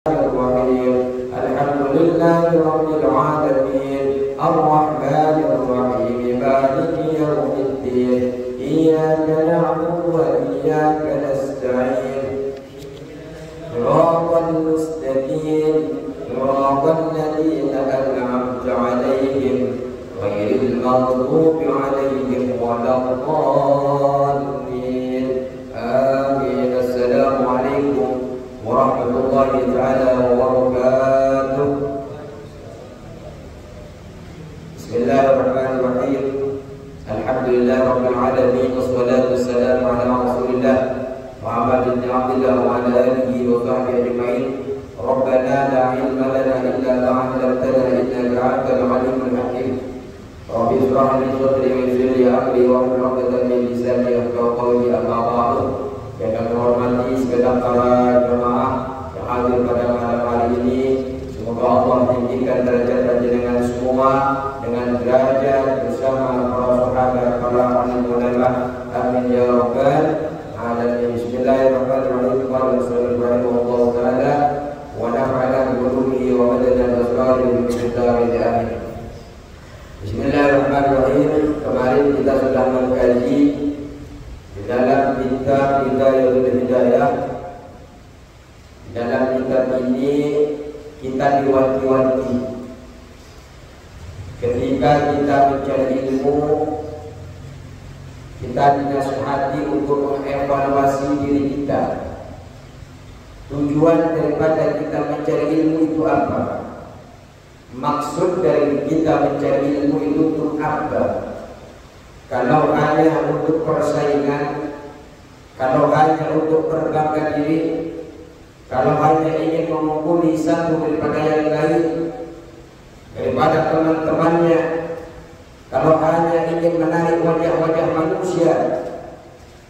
الرحيم الحمد لله رب العالمين الرحمن الرحيم مالك يوم الدين إياك نعبد وإياك نستعين صراط المستقيم صراط الذين أنعمت عليهم غير المغضوب عليهم ولا الضالين آمين. السلام عليكم ورحمة الله تعالى وبركاته. بسم الله الرحمن الرحيم الحمد لله رب العالمين والصلاة والسلام على رسول الله محمد بن عبد الله وعلى آله وصحبه أجمعين. ربنا لا علم لنا إلا ما علمتنا إنك أنت العليم الحكيم. رب اشرح لي صدري ويسر لي أمري واحلل عقدة من لساني يفقهوا قولي. أما بعد, yang kami hormati segenap para jemaah yang hadir pada malam hari ini, semoga Allah meninggikan derajat jenengan semua dengan derajat bersama para sahabat, para alim ulama. Amin ya rabbal alamin. Bismillahirrahmanirrahim. Alhamdulillah taala wa nafa'ana bi ulumihi wa madana asrarihi bi kitabih. Amin. Bismillahirrahmanirrahim. Kemarin kita sudah mengkaji dalam kitab Hidayatul Hidayah. Dalam kitab ini kita diwanti-wanti ketika kita mencari ilmu, kita dinasihati untuk mengevaluasi diri kita. Tujuan daripada kita mencari ilmu itu apa? Maksud dari kita mencari ilmu itu untuk apa? Kalau hanya untuk persaingan, kalau hanya untuk berbangga diri, kalau hanya ingin mengumpuli satu daripada yang lain, daripada teman-temannya, kalau hanya ingin menarik wajah-wajah manusia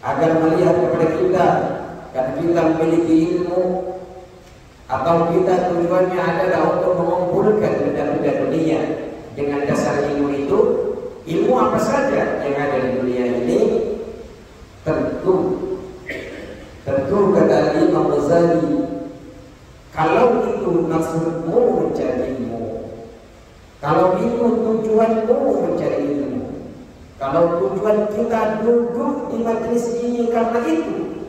agar melihat kepada kita dan kita memiliki ilmu, atau kita tujuannya adalah untuk mengumpulkan benda-benda dunia dengan dasar ilmu itu. Ilmu apa saja yang ada di dunia ini, tentu kata Imam Ghazali, kalau itu maksudmu mencari ilmu, kalau itu tujuanmu mencari ilmu, kalau tujuan kita duduk di majelis ini karena itu,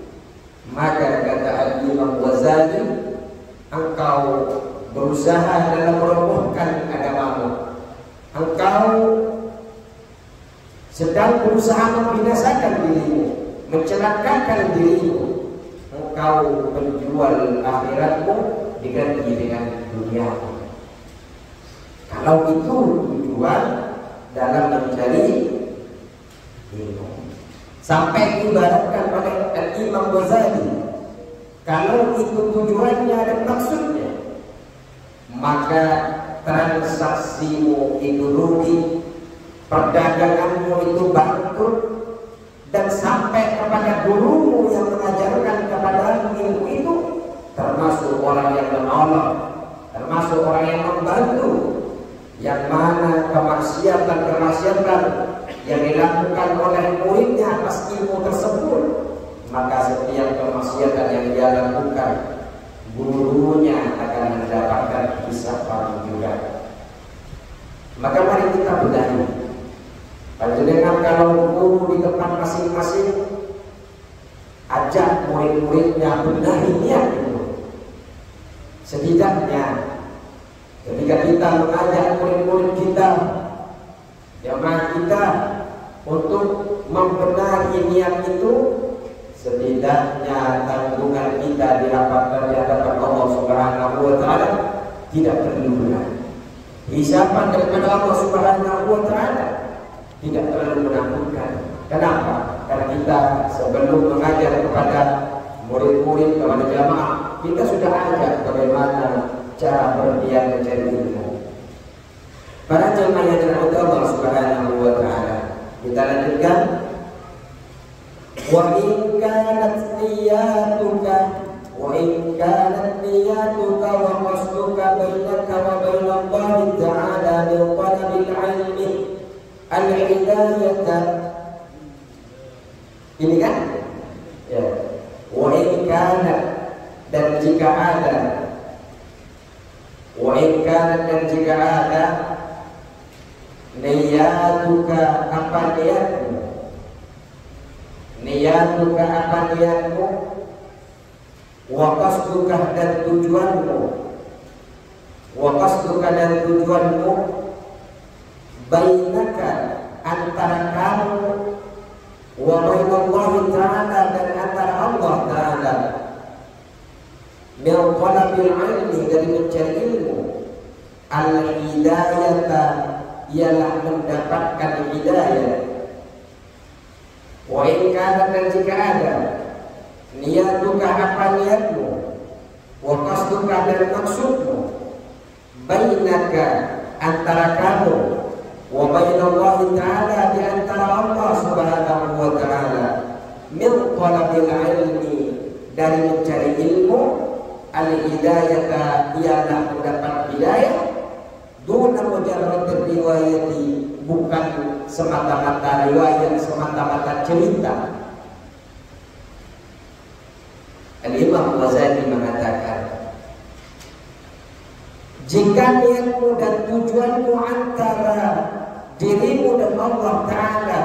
maka kata Imam Ghazali, engkau berusaha dalam merobohkan agamamu, engkau sedang berusaha membinasakan dirimu, mencelakakan dirimu. Engkau menjual akhiratmu diganti dengan dunia. Kalau itu tujuan dalam mencari ilmu, sampai diibaratkan oleh Imam Ghazali, kalau itu tujuannya dan maksudnya, maka transaksimu itu rugi, perdaganganmu itu bangkrut, dan sampai kepada gurumu yang mengajarkan kepada ilmu itu, termasuk orang yang menolong, termasuk orang yang membantu, yang mana kemaksiatan yang dilakukan oleh muridnya atas ilmu tersebut, maka setiap kemaksiatan yang dia lakukan, gurunya akan mendapatkan hisapan juga. Maka mari kita benahi. Panjenengan kalau guru di tempat masing-masing, ajak murid-muridnya benahi niat itu. Setidaknya ketika kita mengajak murid-murid kita, jamaah kita, untuk membenahi niat itu, setidaknya tanggungan kita dirapatkan di hadapan Allah Subhanahu wa taala tidak perlu benar. Hisapan daripada Allah Subhanahu wa taala tidak terlalu menakutkan. Kenapa? Karena kita sebelum mengajar kepada murid-murid, kepada jamaah, kita sudah ajak bagaimana cara berdiam mencari ilmu. Para jamaah yang dirahmati Allah Subhanahu wa taala, kita lanjutkan. Wa in kanat niyatuka wa qasduka bainaka wa bainallahi ta'ala bi talabil ilmi al-hidayah. Ini kan? Ya. Wa in kana, dan jika ada Wa in kana, dan jika ada, niyatuka, apa niatmu, niyatuka, apa niatmu, wa qasduka, dan tujuanmu, wa qasduka, dan tujuanmu, bainaka, antara kamu, wa bainallahi ta'ala, dan antara Allah Ta'ala, min talabil ilmi, dari mencari ilmu, al-hidayata, ialah mendapatkan hidayah. Wa in kana, dan jika ada, niyatuka, apa niatmu, wa qasduka, dan maksudmu, bainaka, antara kamu, wa bainallahi ta'ala, di antara Allah Subhanahu wa ta'ala, min talabil ilmi, dari mencari ilmu, al-hidayata, ialah mendapat hidayah, duna mujarrad riwayati, bukan semata-mata riwayat, semata-mata cerita. Al-Imam Ghazali mengatakan, jika niatmu dan tujuanmu antara dirimu dan Allah Ta'ala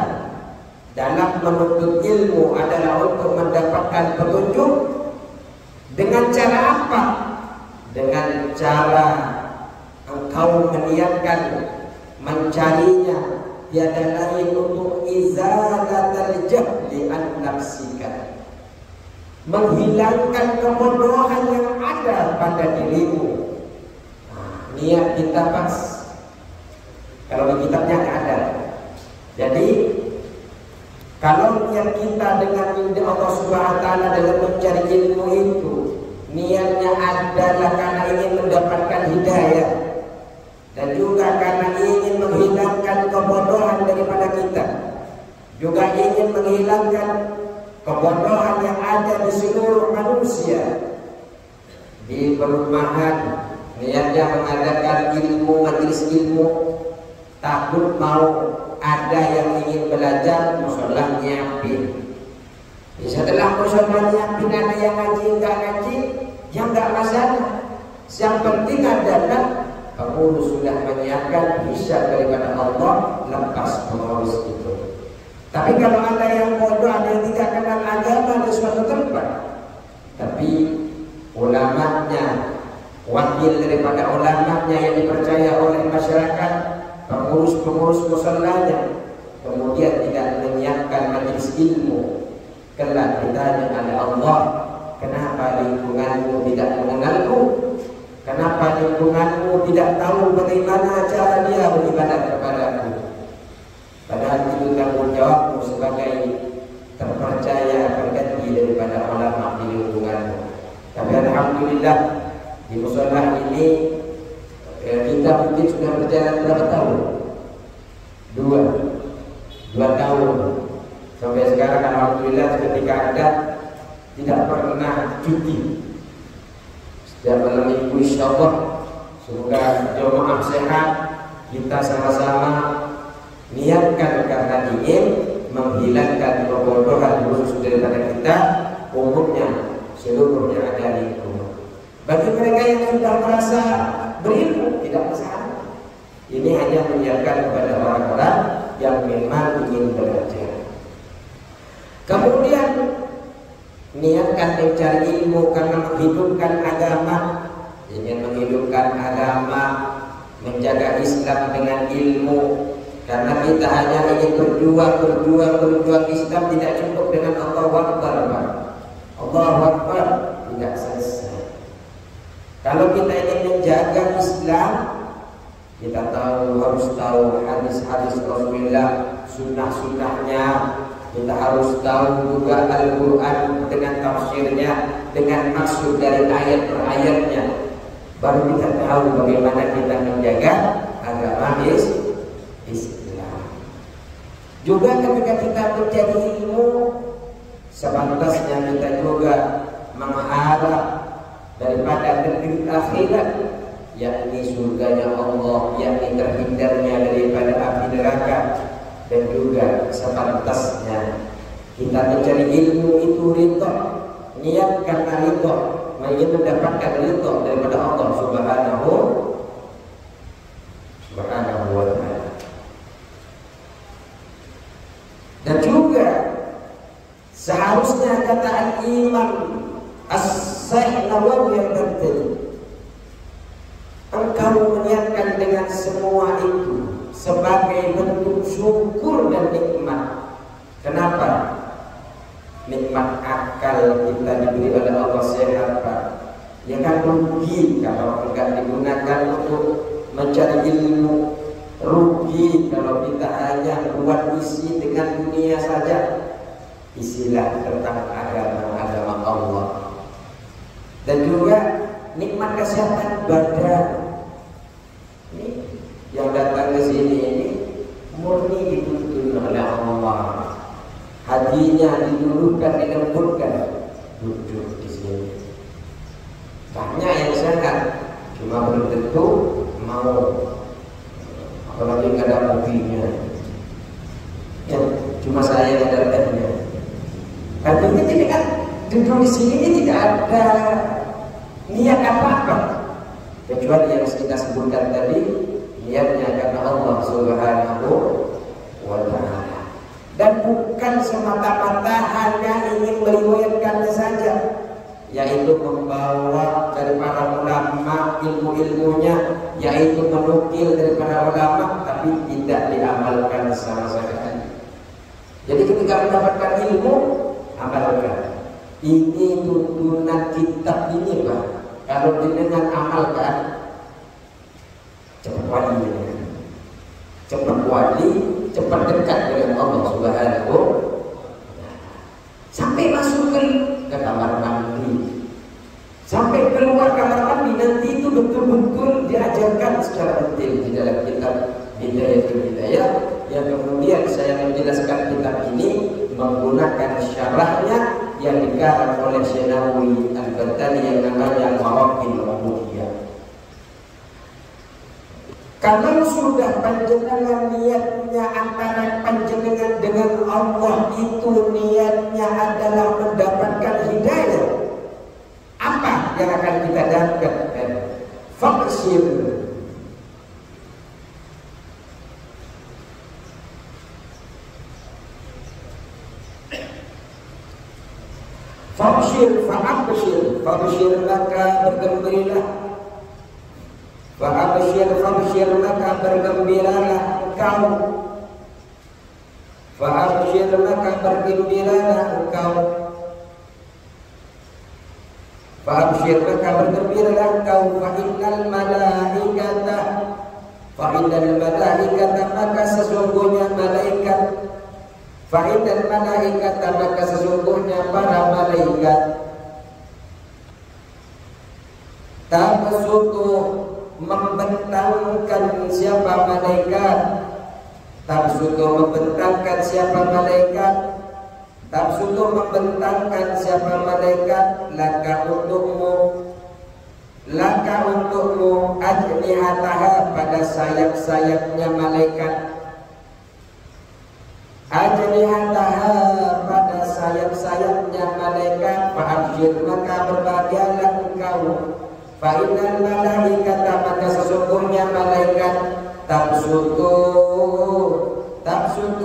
dalam menuntut ilmu adalah untuk mendapatkan petunjuk, dengan cara apa? Dengan cara engkau meniatkan mencarinya tiada lain untuk izalatal jahli an nafsika, menghilangkan kebodohan yang ada pada dirimu. Niat kita pas, kalau di kitabnya nggak ada. Jadi kalau niat kita dengan Allah Subhanahu wa ta'ala dalam mencari ilmu itu, niatnya adalah karena ingin mendapatkan hidayah dan juga karena ingin menghilangkan kebodohan daripada kita, juga ingin menghilangkan kebodohan yang ada di seluruh manusia. Di perumahan niatnya mengadakan ilmu, majelis ilmu, takut mau ada yang ingin belajar, musola nyiapin. Setelah musola nyiapin ada yang ngaji, enggak ngaji, yang enggak masalah. Yang penting adalah pengurus sudah menyiapkan hisab daripada Allah, lepas pengurus itu. Tapi kalau ada yang bodoh, ada yang tidak kenal agama di suatu tempat, tapi ulamanya, wakil daripada ulamanya yang dipercaya oleh masyarakat, pengurus-pengurus musallanya, kemudian tidak menyiapkan majelis ilmu, kelak ditanya oleh Allah, kenapa lingkunganmu tidak mengenalku? Kenapa lingkunganmu tidak tahu bagaimana cara dia beribadah kepadaku? Padahal itu tanggung jawabmu sebagai terpercaya pengganti daripada ulama di lingkunganmu. Tapi alhamdulillah di musala ini kita mungkin sudah berjalan berapa tahun? Dua tahun. Sampai sekarang alhamdulillah ketika ada tidak pernah cuti. Setiap malam minggu insyaallah, semoga jemaah sehat, kita sama-sama niatkan karena ingin menghilangkan kebodohan khusus daripada kita, umumnya seluruhnya ada di rumah. Bagi mereka yang sudah merasa berilmu tidak masalah. Ini hanya menyiapkan kepada orang-orang yang memang ingin belajar. Kemudian niatkan mencari ilmu karena menghidupkan agama, ingin menghidupkan agama, menjaga Islam dengan ilmu. Karena kita hanya ingin berjuang Islam tidak cukup dengan Allahu Akbar, Allahu Akbar tidak selesai. Kalau kita ingin menjaga Islam, kita harus tahu hadis-hadis Rasulullah, sunnah-sunnahnya. Kita harus tahu juga Al-Quran dengan tafsirnya, dengan maksud dari ayat per ayatnya. Baru kita tahu bagaimana kita menjaga agama Islam. Juga ketika kita mencari ilmu, sepantasnya kita juga mengharap daripada negeri akhirat, yakni surganya Allah, yakni terhindarnya daripada api neraka. Dan juga sepantasnya kita mencari ilmu itu ridho, niat karena ridho, ingin mendapatkan ridho daripada Allah Subhanahu Kenapa? Nikmat akal kita diberi oleh Allah sehat, Pak. Ya kan rugi kalau enggak digunakan untuk mencari ilmu, rugi kalau kita hanya buat isi dengan dunia saja, isilah tentang agama Allah. Dan juga nikmat kesehatan badan. Ini yang datang ke sini ini murni dituntun oleh Allah. Hatinya diluluhkan, dilembutkan, duduk di sini. Banyak yang sangat, cuma belum tentu mau, apalagi nggak ada mobilnya. Ya, cuma saya yang ada tehnya. Artinya tidak kan duduk di sini ini tidak ada niat apa-apa, kecuali yang kita sebutkan tadi, niatnya karena Allah Subhanahu wa Ta'ala. Dan bukan semata-mata hanya ingin meriwayatkannya saja, yaitu membawa dari para ulama ilmu-ilmunya, yaitu menukil dari para ulama, tapi tidak diamalkan sama sekali. Jadi ketika mendapatkan ilmu, amalkan. Ini tuntunan kitab ini, Pak. Kalau dengan amalkan, cepat wali, cepat dekat dengan Allah Subhanahu. Sampai masuk ke kamar mandi, sampai keluar kamar mandi, nanti itu betul-betul diajarkan secara detail di dalam kitab Hidayah yang kemudian saya menjelaskan kitab ini menggunakan syarahnya yang dikarang oleh Syekh Al-Batani yang namanya Maraqil Ubudiyah. Kalau sudah panjenengan niatnya antara panjenengan dengan Allah itu niatnya adalah mendapatkan hidayah, apa yang akan kita dapatkan? Faqsir. Fabshir maka bergembiralah. Fabshir maka bergembiralah engkau. Fabshir maka bergembiralah engkau. Fabshir maka bergembiralah engkau. Fa innal malaikata maka sesungguhnya malaikat. Fa'idal malaikat maka sesungguhnya para malaikat tabsutu membentangkan siapa malaikat, tabsutu membentangkan siapa malaikat, tabsutu membentangkan siapa malaikat laka untukmu ajnihataha pada sayap-sayapnya malaikat. Ajnihataha pada sayap-sayapnya malaikat. Fa'abshir maka berbahagialah engkau. Fa'inal malaikata maka sesungguhnya malaikat tabsutu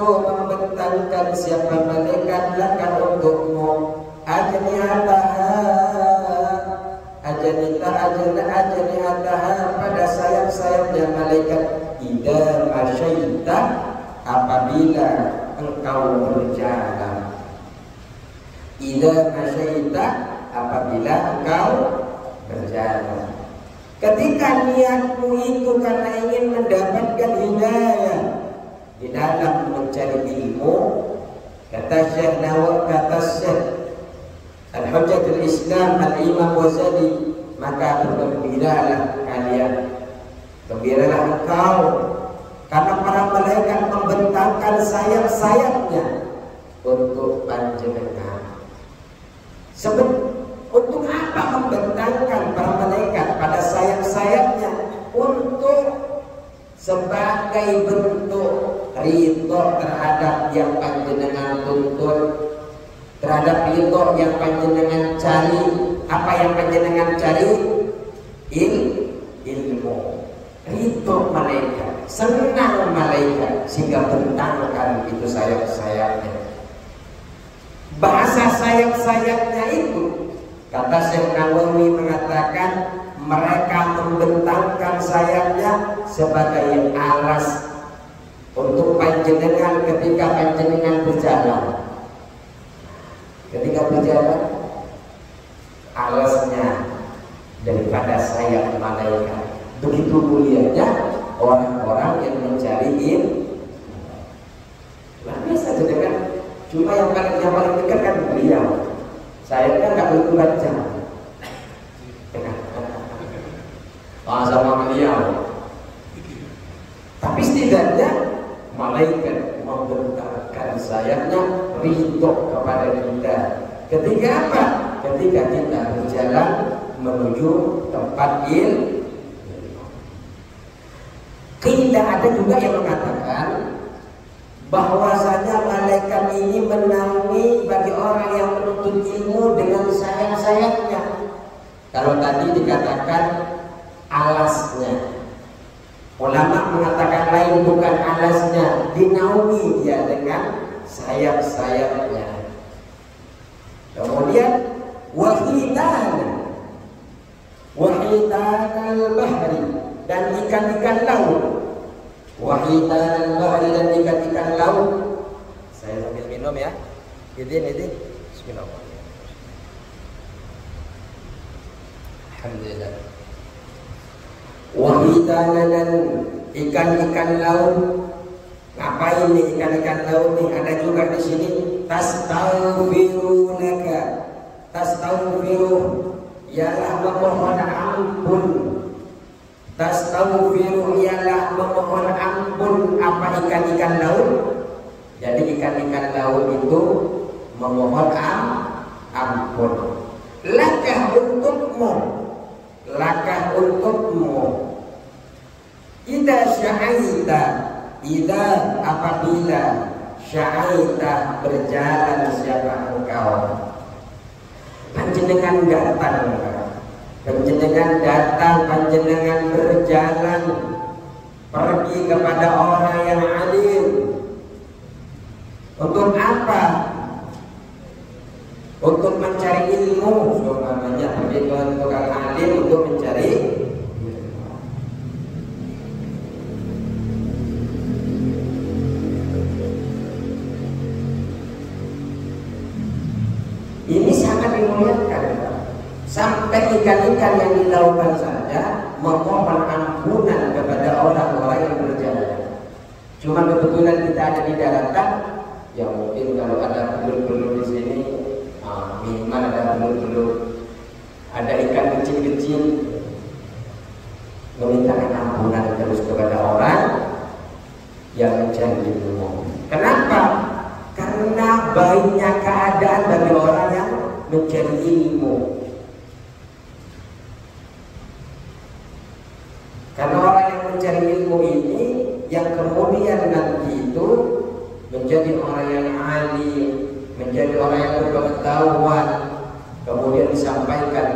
membentangkan siapa malaikat laka untukmu ajnihataha pada sayap-sayapnya malaikat. Idza masyaita apabila engkau berjalan. Idza masyaita apabila engkau berjalan. Ketika niatmu itu karena ingin mendapatkan hidayah di dalam mencari ilmu, kata Syekh Al-Hujjatul Islam Al-Imam Ghazali, maka bergembiralah kalian, gembiralah engkau, karena para malaikat membentangkan sayap-sayapnya untuk panjenengan. Untuk apa membentangkan para malaikat pada sayap-sayapnya? Untuk sebagai bentuk ridho terhadap yang panjenengan tuntut, terhadap ridho yang panjenengan cari. Apa yang panjenengan cari? Ilmu. Ridho malaikat, senang malaikat, sehingga bentangkan itu sayap-sayapnya. Bahasa sayap-sayapnya itu, kata Syekh Nawawi mengatakan, mereka membentangkan sayapnya sebagai alas untuk panjenengan ketika panjenengan berjalan. Ketika berjalan, alasnya daripada sayap malaikat. Begitu mulianya orang-orang yang mencari ilmu. Nah, biasa saja kan. Cuma yang paling dekat kan beliau. Saya kan nggak begitu baca. Sama beliau. Tapi setidaknya malaikat membentangkan sayapnya ridho kepada kita. Ketika apa? Ketika kita berjalan menuju tempat ilmu. Tidak ada juga yang mengatakan bahwasanya malaikat ini menaungi bagi orang yang menuntut ilmu dengan sayap-sayapnya. Kalau tadi dikatakan alasnya, ulama mengatakan lain, bukan alasnya, dinaungi dia dengan sayap-sayapnya. Kemudian wahidan al-bahri, dan ikan-ikan laut. Wahidan al-bahri, dan ikan-ikan laut. Saya sambil minum ya. Idin. Bismillahirrahmanirrahim. Alhamdulillah. Wahidan, dan ikan-ikan laut. Ngapain nih ikan-ikan laut nih? Ada juga di sini. Tastaghfirunaka. Tastaghfiru, ialah memohon ampun. Tastaghfiru, ialah memohon ampun. Apa ikan-ikan laut? Jadi ikan-ikan laut itu memohon ampun. Lakah untukmu. Lakah untukmu. Idza sya'aita, idza apabila sya'aita berjalan siapa engkau. Panjenengan datang, panjenengan berjalan pergi kepada orang yang alim. Untuk apa? Untuk mencari ilmu. Namanya pergi ke tukang alim untuk mencari ilmu. Ini sangat dimuliakan. Sampai ikan-ikan yang di lautan saja memohon ampunan kepada orang-orang yang berjalan. Cuma kebetulan kita ada di daratan, ya mungkin kalau ada belur-belur di sini, minimal ada belur-belur, ada ikan kecil-kecil, memintakan ampunan terus kepada orang yang mencari ilmu. Kenapa? Karena baiknya keadaan bagi orang yang mencari ilmu. Karena orang yang mencari ilmu ini yang kemudian nanti itu menjadi orang yang alim, menjadi orang yang berpengetahuan, kemudian disampaikan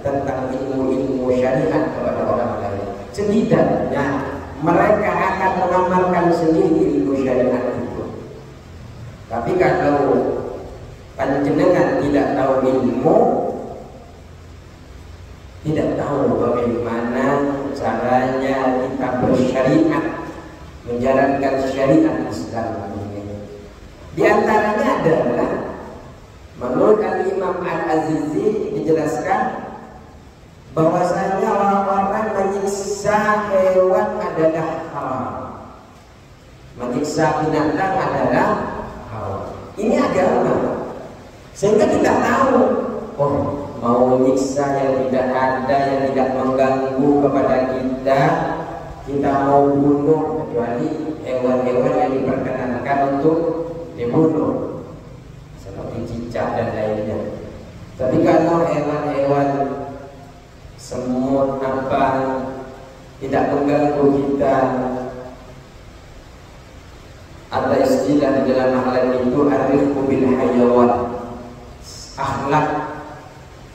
tentang ilmu-ilmu syariat kepada orang lain. Setidaknya mereka akan mengamalkan sendiri ilmu syariat itu. Tapi kalau panjenengan tidak tahu ilmu, tidak tahu bagaimana caranya kita bersyariat, menjalankan syariat Islam ini. Di antaranya adalah menurut Imam Al-Azizi dijelaskan bahwasanya orang-orang menyiksa hewan adalah haram, menyiksa binatang adalah haram. Ini agama, sehingga tidak tahu, mau nyiksa yang tidak ada, yang tidak mengganggu kepada kita, kita mau bunuh, kecuali hewan-hewan yang diperkenankan untuk dibunuh seperti cicak dan lainnya. Tapi kalau hewan-hewan semut apa tidak mengganggu kita, ada istilah di dalam akhlak itu arifku bil hayawan, akhlak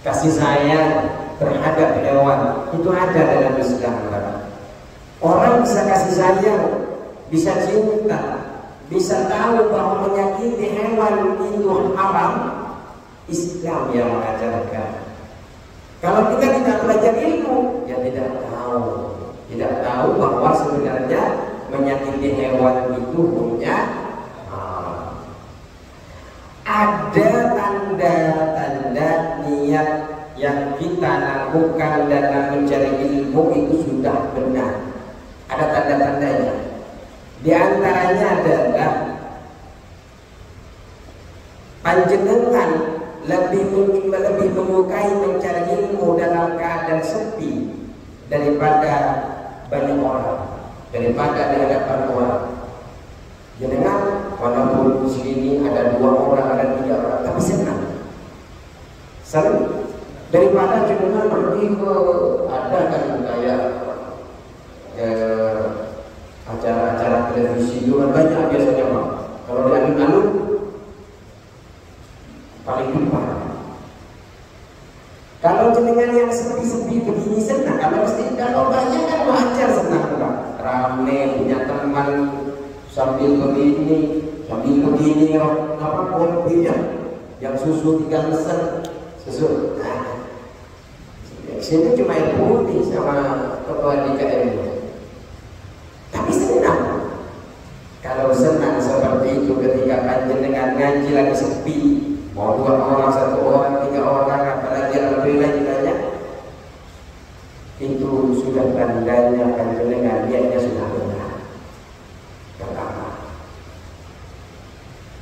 kasih sayang terhadap hewan itu ada dalam Islam. Orang bisa kasih sayang, bisa cinta, bisa tahu bahwa menyakiti hewan itu haram. Islam yang mengajarkan. Kalau kita tidak belajar ilmu, ya tidak tahu bahwa sebenarnya menyakiti hewan itu hukumnya ada tanda-tanda niat yang kita lakukan dalam mencari ilmu itu sudah benar. Ada tanda-tandanya. Di antaranya adalah panjenengan lebih menyukai mencari ilmu dalam keadaan sepi daripada banyak orang, daripada di hadapan orang. Jenengan walaupun di sini ada 2 orang, ada 3 orang, tapi senang. Senang daripada jenengan pergi ke ada kan kayak acara-acara televisi itu kan banyak biasanya Pak. Kalau di alun-alun paling depan. Kalau jenengan yang sepi-sepi begini senang, kalau banyak kan wajar senang Pak. Rame punya teman sambil begini apa kopinya yang susu 3 mesen susu. Sini cuma air putih sama ketua DKM. Tapi senang. Kalau senang seperti itu ketika panjenengan ngaji lagi sepi, mau 2 orang, 1 orang, 3 orang, apalagi alhamdulillah banyak, itu sudah tandanya panjenengan niatnya sudah benar. Pertama.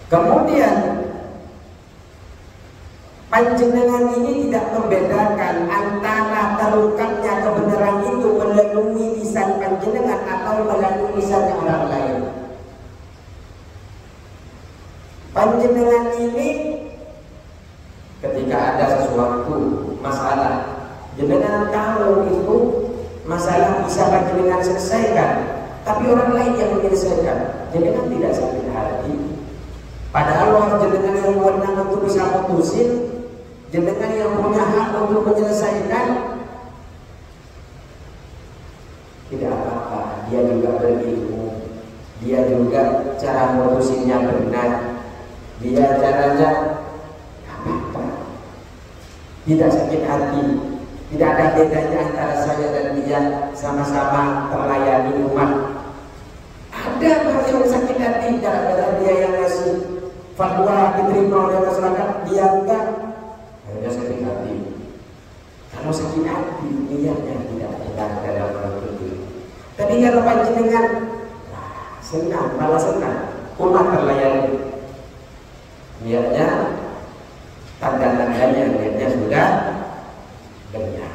Kemudian panjenengan ini tidak membedakan antara terungkapnya kebenaran itu melalui lisan panjenengan atau melalui lisan orang lain. Panjenengan ini ketika ada sesuatu masalah, jenengan tahu itu masalah bisa panjenengan selesaikan, tapi orang lain yang menyelesaikan, jenengan tidak sakit hati. Padahal jenengan yang wewenang untuk bisa putusin, jenengan yang punya hak untuk menyelesaikan, tidak apa-apa. Dia juga berilmu, dia juga cara memutusinnya benar, dia caranya apa-apa, tidak sakit hati. Tidak ada bedanya antara saya dan dia, sama-sama melayani umat. Ada yang sakit hati gara-gara dia yang ngasih fatwa diterima oleh masyarakat, dia enggak, akhirnya sakit hati. Kalau sakit hati niatnya tidak benar dalam menuntut. Tapi kalau panjenengan senang, malah senang, umat terlayani, niatnya tanda-tandanya niatnya sudah benar.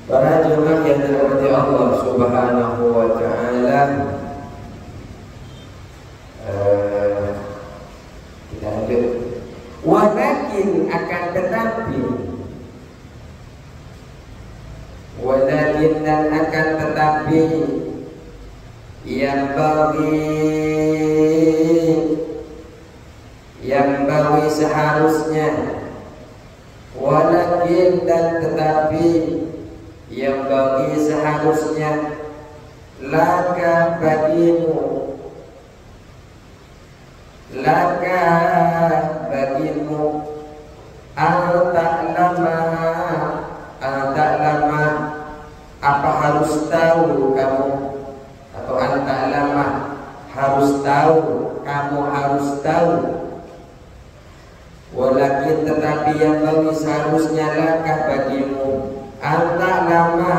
Para jemaah yang dirahmati Allah Subhanahu wa taala, kita lanjut. Walakin akan tetapi, dan akan tetapi yang bagi seharusnya, walakin dan tetapi yang bagi seharusnya, laka bagimu al-ta'lama apa harus tahu kamu, atau al-ta'lama harus tahu, kamu harus tahu. Walakin tetapi yang bagi seharusnya, laka bagimu al-ta'lama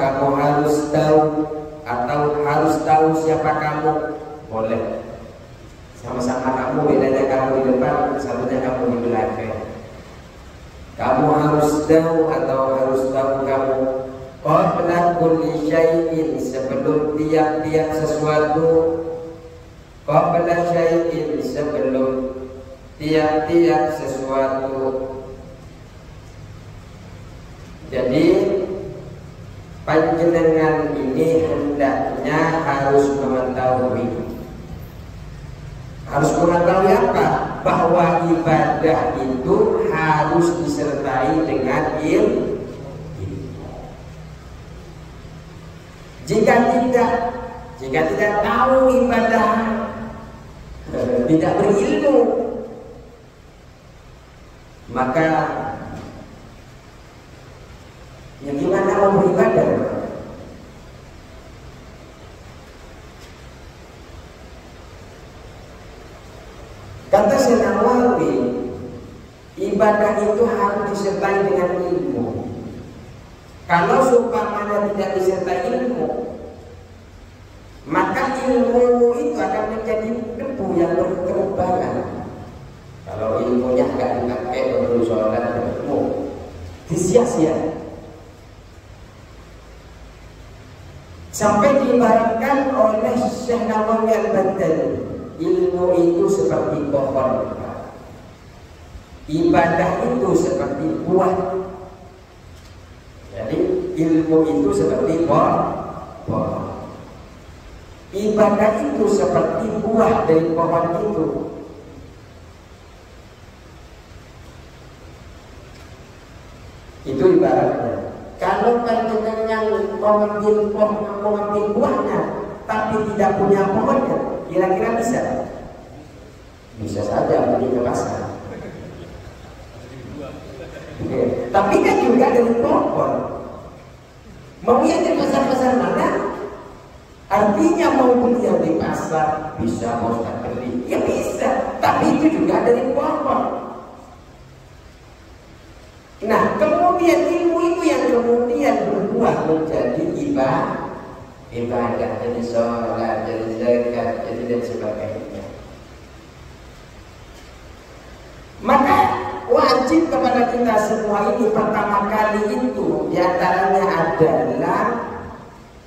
kamu harus tahu, atau harus tahu siapa kamu. Boleh sama-sama kamu, bedanya kamu di depan, satunya kamu di belakang. Kamu harus tahu atau harus tahu kamu qabla kulli syai'in, sebelum tiap-tiap sesuatu, qabla syai'in, sebelum tiap-tiap sesuatu. Jadi panjenengan ini hendaknya harus mengetahui apa? Bahwa ibadah itu harus disertai dengan ilmu. Jika tidak tahu ibadah, tidak berilmu, Maka ya gimana mau beribadah? Kata Syekh Nawawi, ibadah itu harus disertai dengan ilmu. Kalau seumpamanya tidak disertai ilmu, maka ilmu itu akan menjadi debu yang berterbangan. Kalau ilmunya nggak dipakai untuk sholat ilmu, disia-sia. Sampai diibaratkan oleh Syekh Nawawi Al-Badali, ilmu itu seperti pohon, ibadah itu seperti buah. Jadi ilmu itu seperti pohon, ibadah itu seperti buah dari pohon itu. Itu ibaratnya. Kalau panjenengan yang mengambil buahnya tapi tidak punya pohonnya, kira-kira bisa? Bisa saja beli ke pasar. Tapi kan juga dari pohon. Mau yang di pasar-pasar mana? Artinya mau beli yang di pasar bisa, mau tak beli ya bisa. Tapi itu juga dari pohon. Nah, kemudian ilmu itu yang kemudian berbuah menjadi ibadah, jadi sholat, jadi zakat, jadi dan sebagainya. Maka wajib kepada kita semua ini pertama kali itu diantaranya adalah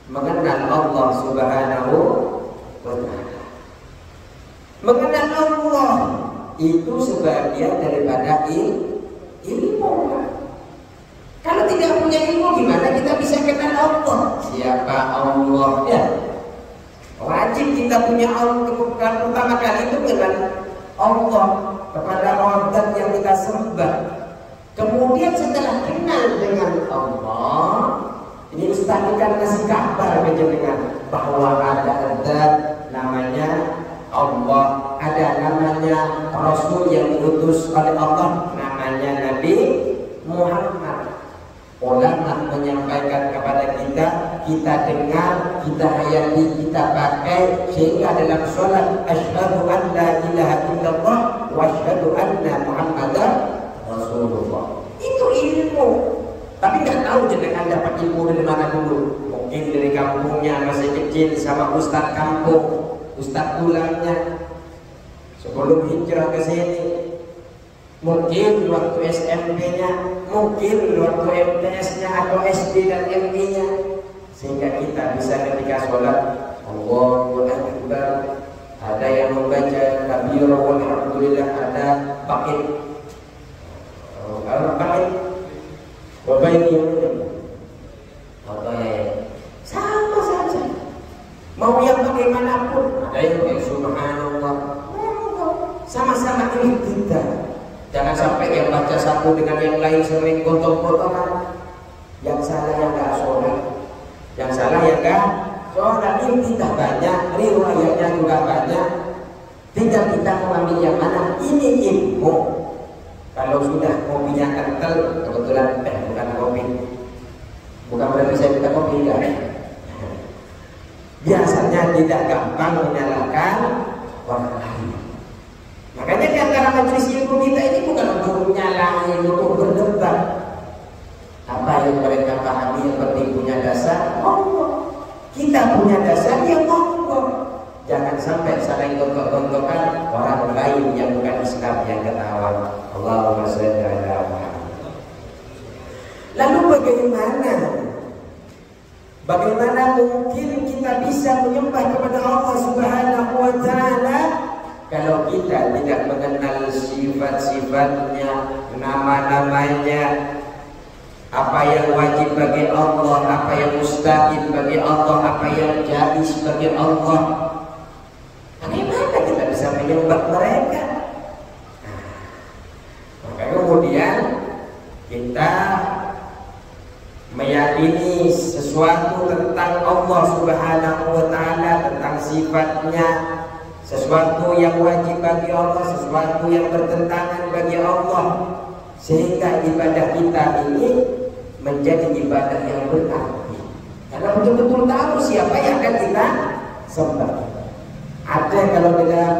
mengenal Allah Subhanahu wa Ta'ala. Mengenal Allah itu sebagian daripada ilmu. Kalau tidak punya ilmu, gimana kita bisa kenal Allah? Siapa Allah? Ya, wajib kita punya Allah. Pertama kali itu kenal Allah kepada Allah yang kita sembah. Kemudian setelah kenal dengan Allah, ini Ustaz kan kasih kabar dengan bahwa ada namanya Allah, ada namanya Rasul yang diutus oleh Allah, namanya Nabi Muhammad. Ulama menyampaikan kepada kita, kita dengar, kita hayati, kita pakai, sehingga dalam sholat asyhadu an la ilaha illallah wa asyhadu anna Muhammadar Rasulullah. Itu ilmu. Tapi nggak tahu jenengan dapat ilmu dari mana dulu. Mungkin dari kampungnya masih kecil sama ustadz kampung, ustadz tulangnya sebelum hijrah ke sini. Mungkin waktu SMP-nya, mungkin waktu MTS-nya atau SD dan MI-nya, sehingga kita bisa ketika sholat Allahu Akbar, ada yang membaca Kabirah walhamdulillah, ada pakai wabaini sama saja. Mau yang bagaimanapun, ada yang kayak subhanallah, sama-sama ini kita. Jangan sampai yang baca satu dengan yang lain sering gotong-gotongan. Yang salah yang gak sholat, yang salah yang gak sholat. Ini tidak banyak, riwayatnya juga banyak. Tinggal kita mengambil yang mana. Ini ilmu. Kalau sudah kopinya kental, kebetulan bukan kopi, bukan berarti saya minta kopi, enggak. Biasanya tidak gampang menyalahkan orang lain. Makanya di antara majelis ilmu kita ini bukan untuk menyalahi, untuk berdebat. Apa yang mereka pahami yang penting punya dasar, monggo. Kita punya dasar, ya monggo. Jangan sampai saling gontok-gontokan orang lain yang bukan Islam yang ketawa. Allahumma shalli ala Muhammad. Lalu bagaimana mungkin kita bisa menyembah kepada Allah Subhanahu wa Ta'ala kalau kita tidak mengenal sifat-sifatnya, nama-namanya, apa yang wajib bagi Allah, apa yang mustahil bagi Allah, apa yang jaiz bagi Allah? Bagaimana kita bisa menyembah mereka? Maka kemudian kita meyakini sesuatu tentang Allah Subhanahu wa Ta'ala, tentang sifatnya, sesuatu yang wajib bagi Allah, sesuatu yang bertentangan bagi Allah. sehingga ibadah kita ini menjadi ibadah yang berarti. Karena betul-betul tahu siapa yang akan kita sembah. Ada kalau dalam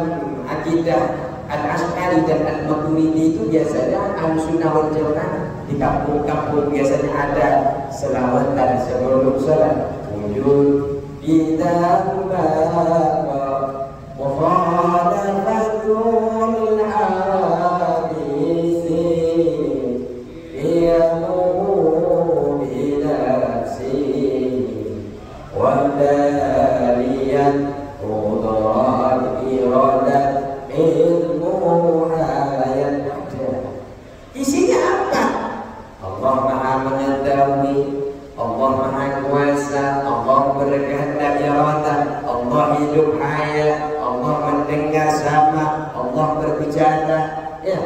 akidah Al-Asy'ari dan Al-Maturidi itu biasanya Ahlussunnah wal Jamaah di kampung-kampung biasanya ada selawatan sebelum salat. Wujud bidamba mukhalafatul hadisi yamu binafsi wa daliyan qudrat iradat ilmu hayat. Isinya apa? Allah Maha Mengetahui, Allah Maha Kuasa, Allah berkehendak irada, Allah hidup hayat, Allah mendengar sama, Allah berbicara. Ya,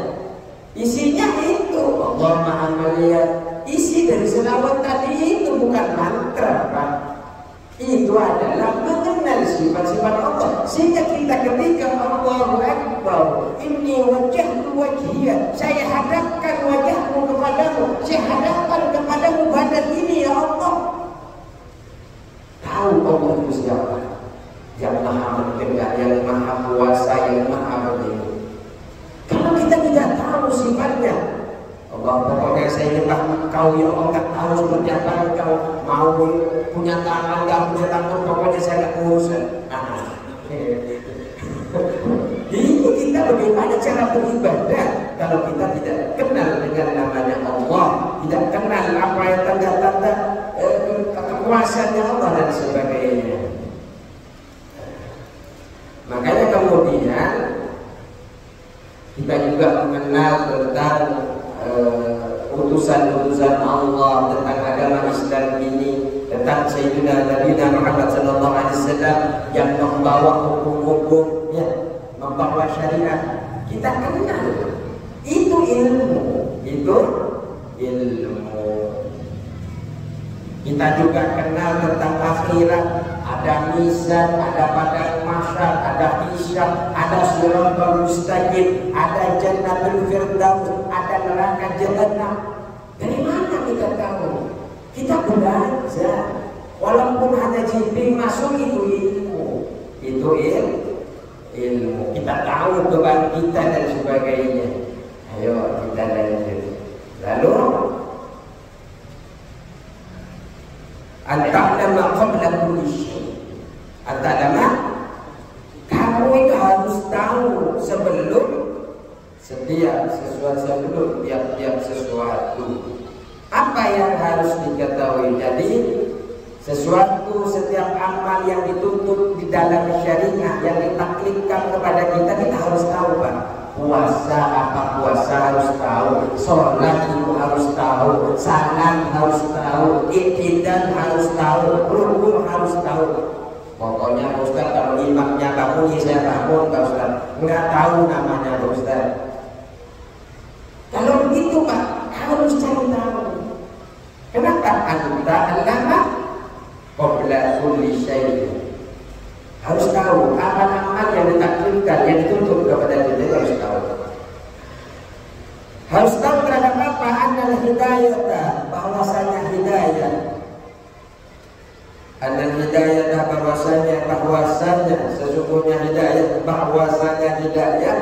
isinya itu Allah Maha Melihat. Isi dari selawat tadi itu bukan mantra, Pak. Itu adalah mengenal sifat-sifat Allah. Sehingga kita ketika Allahu Akbar, inni wajjahtu wajhiya, saya hadapkan wajahmu kepadamu, saya hadapkan kepadamu badan ini ya Allah. Tahu Allah itu siapa? Yang Maha Mendengar, yang Maha Kuasa, yang Maha Melihat. Kalau kita tidak tahu sifatnya, Allah pokoknya saya nyembah Engkau ya Allah, nggak tahu seperti apa Engkau, mau punya tangan nggak punya tangan, pokoknya saya nggak urusan. Ini kita bagaimana cara beribadah kalau kita tidak kenal dengan namanya Allah, tidak kenal apa yang tanda-tanda kekuasaannya Allah dan sebagainya. Makanya kemudian kita juga mengenal tentang utusan-utusan Allah, tentang agama Islam ini, tentang Sayyidina Nabi Muhammad sallallahu alaihi wasallam yang membawa hukum-hukum, ya, membawa syariat. Kita kenal itu ilmu, itu ilmu. Kita juga kenal tentang akhirat, ada mizan, ada padang mahsyar, ada hisab, ada siratal mustaqim, ada jannatul firdaus, ada neraka jahannam. Dari mana kita tahu? Kita belajar, walaupun hanya Jibril masuk itu ilmu, itu ilmu. Kita tahu beban kita dan sebagainya. Ayo kita lanjut. Lalu anta'lama qabla kulli syai'. Anta'lama, kamu itu harus tahu sebelum setiap sesuatu, sebelum tiap-tiap sesuatu. Apa yang harus diketahui? Jadi sesuatu, setiap amal yang dituntut di dalam syariah yang ditaklifkan kepada kita, kita harus tahu, Pak. Puasa apa puasa harus tahu, sholat itu harus tahu, salam harus tahu, iktidal harus tahu, rukun harus tahu. Pokoknya Ustaz kalau imamnya bangun, saya bangun, Pak Ustaz. Nggak tahu namanya Pak Ustaz. Kalau begitu Pak, harus cari tahu. Kenapa? Anta allama qabla kulli syai'. Harus tahu amal-amal yang ditaklifkan, yang dituntut kepada kita, harus tahu. Harus tahu terhadap apa? Annal hidayah, bahwasanya hidayah. Annal hidayah, bahwasanya sesungguhnya hidayah, bahwasanya hidayah.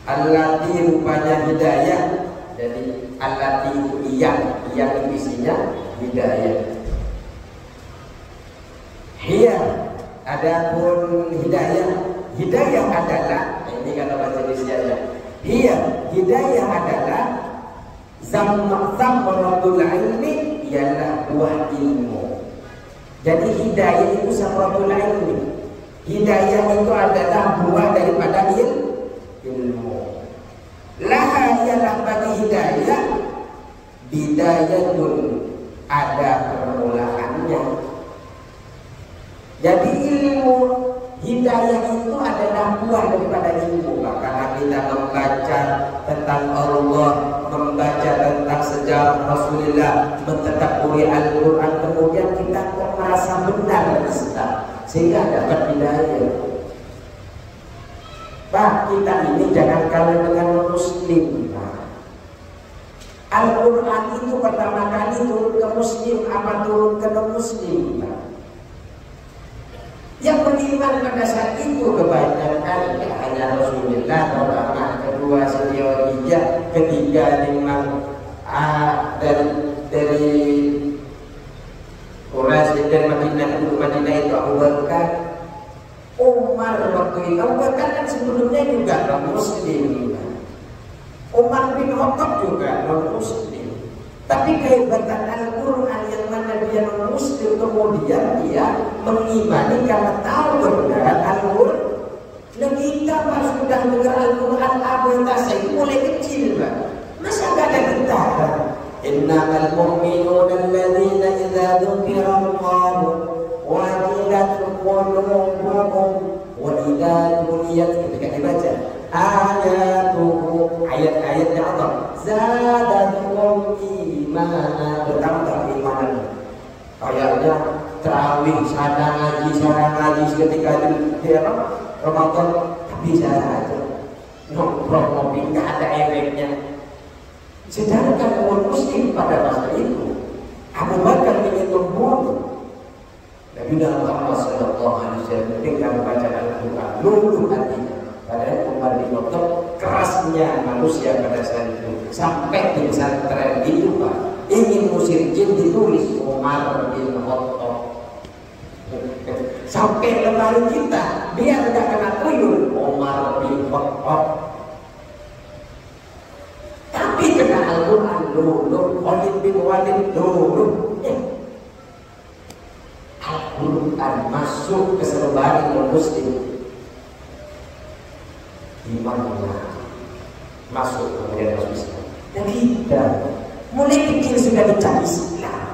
Allati rupanya hidayah. Jadi allati itu yang isinya hidayah. Hiya, adapun hidayah adalah, ini kata bahasa Indonesia. Hiya, hidayah adalah zamratul ilmi, ialah buah ilmu. Jadi hidayah itu zamratul ilmi. Hidayah itu adalah buah daripada ilmu. Laha, ialah bagi hidayah, bidayatun, ada permulaannya. Jadi ilmu hidayah itu adalah buah daripada ilmu. Karena kita membaca tentang Allah, membaca tentang sejarah Rasulullah, mentadabburi Al-Quran, kemudian kita merasa benar Islam, sehingga dapat hidayah. Pak, kita ini jangan kalah dengan muslim. Al-Quran itu pertama kali turun ke muslim apa turun ke non-muslim? Yang beriman pada saat itu kebanyakan hanya Rasulullah pertama, kedua Siddiq, ketiga memang dari Quraisy dan Madinah itu Abu Bakar, Umar waktu itu. Abu Bakar kan sebelumnya juga non-muslim. Umar bin Khattab juga non-muslim. Tapi kehebatan Al-Quran yang mana dia non-muslim, kemudian dia mengimani karena tahu kebenaran Al-Quran. Dan kita pas sudah dengar Al-Quran abad mulai kecil, Pak. Masa nggak ada getaran? Innamal mu'minuna alladzina idza dzukira Allahu wajilat qulubuhum wa idza tuliyat, ketika dibaca ayatuhu, ayat-ayatnya Allah, zadatuhum imana, bertambah imanan. Kayaknya tarawih sana ngaji ketika di Ramadan, tapi sana aja nongkrong ngopi nggak ada efeknya. Sedangkan umat muslim pada masa itu Abu Bakar ingin membunuh Nabi Muhammad SAW dengan bacaan Al-Quran, luluh hatinya. Padahal Umar bin Khattab kerasnya manusia pada saat itu, sampai di pesantren itu Pak, ingin musir jin ditulis Umar bin Khattab. Sampai lemari kita biar tidak kena tuyul Umar bin Khattab. Tapi kena Al-Quran luluh, Khalid bin Walid luluh. Al-Quran masuk ke seluruh muslim. Imannya masuk kemudian masuk Islam. Dan kita mulai kecil sudah dicari Islam.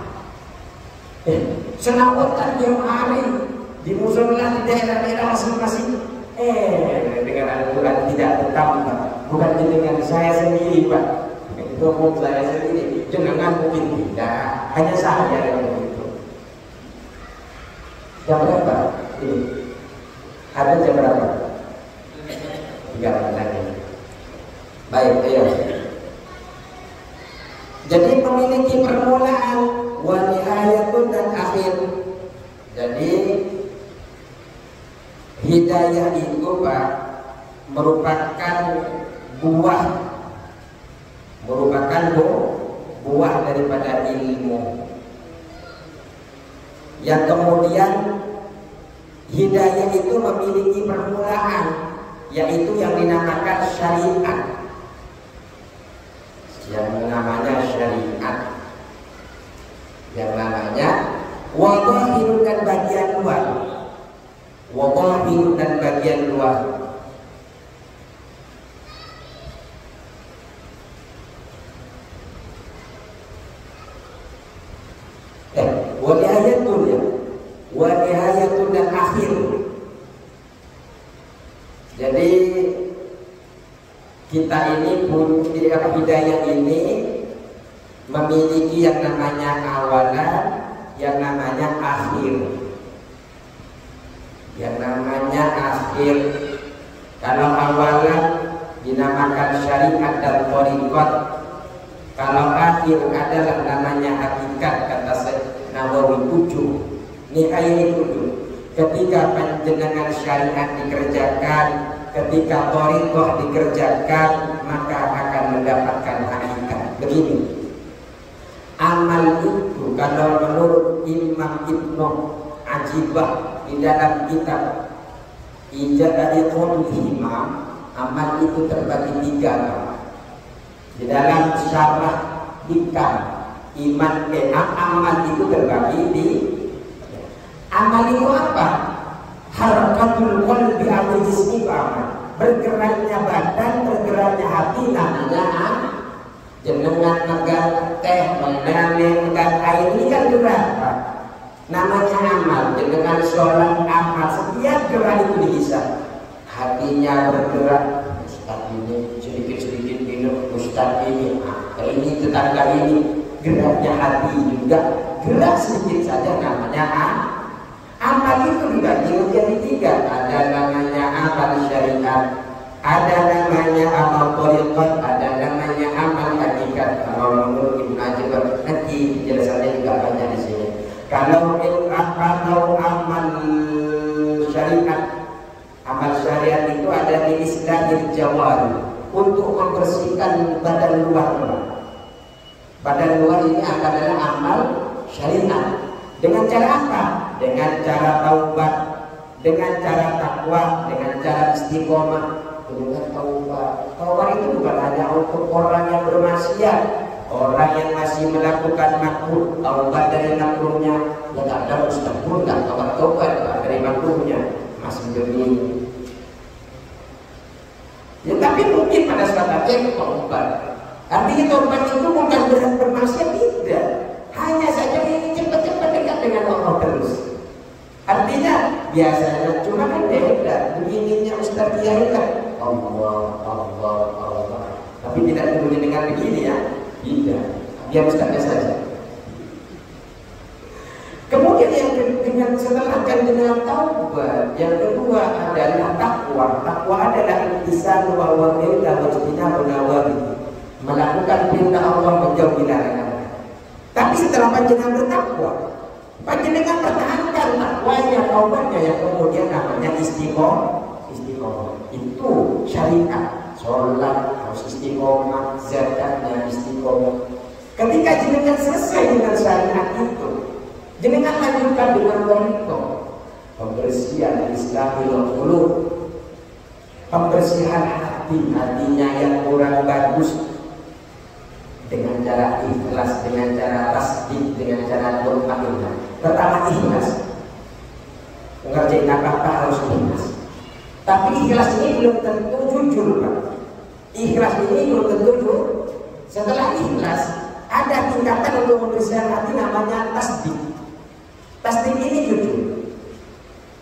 Selawatan tiap hari di musola di daerah-daerah masing-masing. Dengan Al-Quran tidak bertambah. Bukan dengan saya sendiri, Pak. Itu ngomong saya sendiri. Jangan mungkin tidak. Hanya saya yang begitu. Jam berapa? Ini. Ada jam berapa? 3 lagi. Baik, ayo. Jadi memiliki permulaan, wa nihayatun dan akhir. Jadi hidayah itu Pak merupakan buah daripada ilmu yang kemudian hidayah itu memiliki permulaan, yaitu yang dinamakan syariat, yang namanya wadhahirun dan bagian luar. Walihayatun dan akhir. Jadi kita ini pun hidayah ini memiliki yang namanya awalan, yang namanya akhir. Yang namanya akhir, kalau awalan dinamakan syariat dan thariqat, kalau akhir adalah namanya hakikat, kata Nawawi 7. Nihayat 7. Ketika panjenengan syariat dikerjakan, ketika thariqah dikerjakan, maka akan mendapatkan hakikat. Begini, amal itu kalau menurut Imam Ibnu Ajibah di dalam kitab Ijazahul Himam, amal itu terbagi 3. Di dalam syarah hikam amal itu terbagi di amal itu apa? Harakatul qalbi al jismi amal. Bergeraknya badan, bergeraknya hati namanya amal. Jenengan megang teh, megang air, ini kan gerak, Pak. Namanya amal. Jenengan sholat amal, setiap gerak itu dihisab. Hatinya bergerak, Ustaz ini sedikit-sedikit minum, Ustaz ini tetangga ini, geraknya hati juga gerak sedikit saja, namanya amal itu dibagi menjadi 3. Ada namanya amal syariat, Ada namanya amal thariqat, ada namanya amal hakikat. Kalau menurut Ibnu Hajar nanti penjelasannya juga banyak di sini. Kalau amal syariat itu ada di islahil jawari, untuk membersihkan badan luar. Badan luar ini adalah amal syariat. Dengan cara apa? Dengan cara taubat, dengan cara takwa, dengan cara istiqomah, dengan taubat. Taubat itu bukan hanya untuk orang yang bermaksiat, orang yang masih melakukan makruh. Taubat dari makruhnya, ya tak ada ustaz pun tak taubat dari makruhnya, masih demi. Ya tapi mungkin pada saat itu taubat. Artinya taubat itu bukan berarti bermaksiat, tidak. Hanya saja ingin cepat-cepat dekat dengan Allah terus. Artinya biasanya cuma kan beda. Begininya Ustaz Kiai kan Allah. Tapi tidak perlu dengan begini ya. Tidak. Biar Ustaznya saja. Kemudian yang dengan setelah dengan taubat, yang kedua adalah takwa. Takwa adalah intisan wa wa'ida wa ijtinabun nawawi. Melakukan perintah Allah, menjauhi larangan. Tapi setelah panjenengan bertakwa, panjenengan pertahankan takwanya, taubatnya, yang kemudian namanya istiqomah. Itu syariat. Sholat harus istiqomah, zakatnya istiqomah. Ketika jenengan selesai dengan syariat itu, jenengan lanjutkan dengan thariqah, pembersihan islahil qulub, pembersihan hatinya yang kurang bagus, dengan cara ikhlas, dengan cara tasdik, dengan cara doa. Pertama ikhlas. Mengerjain apa-apa harus ikhlas. Tapi ikhlas ini belum tentu jujur, Pak. Ikhlas ini belum tentu jujur. Setelah ikhlas, ada tingkatan untuk membersihkan hati namanya tasdik. Tasdik ini jujur.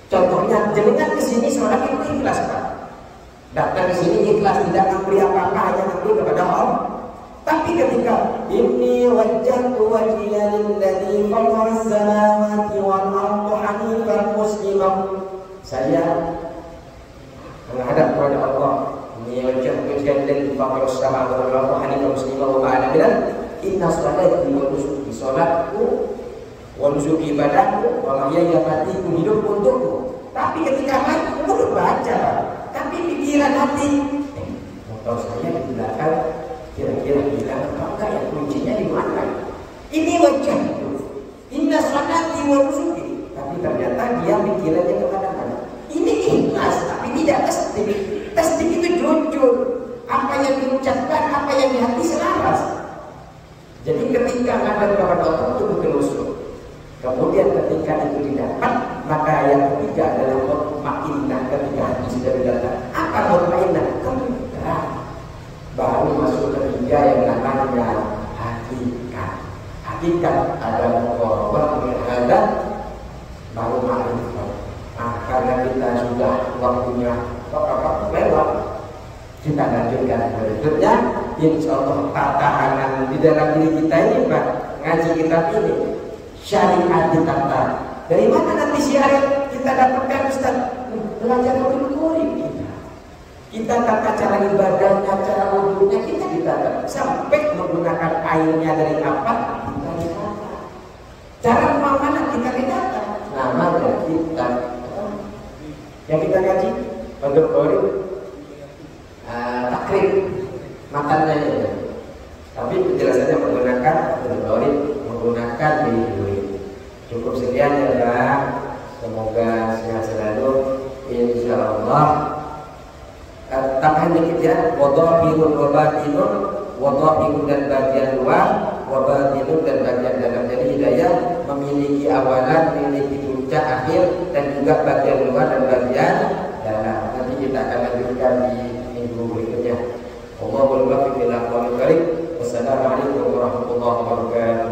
Contohnya, jenengan kesini sholat itu ikhlas, Pak. Datang kesini ikhlas, tidak memberi apa-apa, hanya memberi kepada Allah. Tapi ketika inni wajjahtu wajhiya lilladzi fatara as-samawati wal arda hanifan musliman, saya menghadap kepada Allah. Inni wajjahtu wajhiya lilladzi fatara as-samawati wal arda hanifan musliman wa ma'ana bilan inna salati wa nusuki, salatku wa nusuki ibadahku wa mahyaya matiku, hidup untukku. Tapi ketika mati mulut baca, tapi pikiran hati motor saya di belakang kira-kira bilang apa ya, kuncinya di mana? Ini wajah itu. Inna salati wa nusuki. Tapi ternyata dia pikirannya kemana-mana. Ini ikhlas, tapi tidak tasdik. Tasdik itu jujur. Apa yang diucapkan, apa yang di hati selaras. Jadi ketika ada kepada Allah itu betul-betul. Kemudian ketika itu didapat, maka yang ketiga adalah mutmainnah. Ketika hati sudah didapat, apa mutmainnah? Tenteram. Baru masuk ketiga yang namanya hakikat. Hakikat adalah korban berhadap baru ma'rifat. Karena kita sudah waktunya lewat, kita lanjutkan berikutnya. Insya Allah tatanan di dalam diri kita ini, Pak, ngaji kitab ini syariat ditata. Dari mana nanti syariat kita dapatkan, Ustaz? Belajar Al-Qur'an. Kita tata cara ibadahnya, cara wudhunya kita ditata. Sampai menggunakan airnya dari apa? Kita ditata. Cara muamalah kita ditata. Namanya kita. Yang kita kaji untuk Qori takrib makannya ya. Tapi penjelasannya menggunakan Qori, menggunakan duit. Cukup sekian ya, Pak. Semoga sehat selalu. Insya Allah. Tambahan dikit ya, wadhahirun wa batinun, wadhahirun dan bagian luar, wa batinun dan bagian dalam. Jadi hidayah memiliki awalan, memiliki puncak, akhir, dan juga bagian luar dan bagian dalam. Nanti kita akan lanjutkan di minggu berikutnya. Wallahul muwaffiq ila aqwamit thoriq. Wassalamualaikum warahmatullahi wabarakatuh.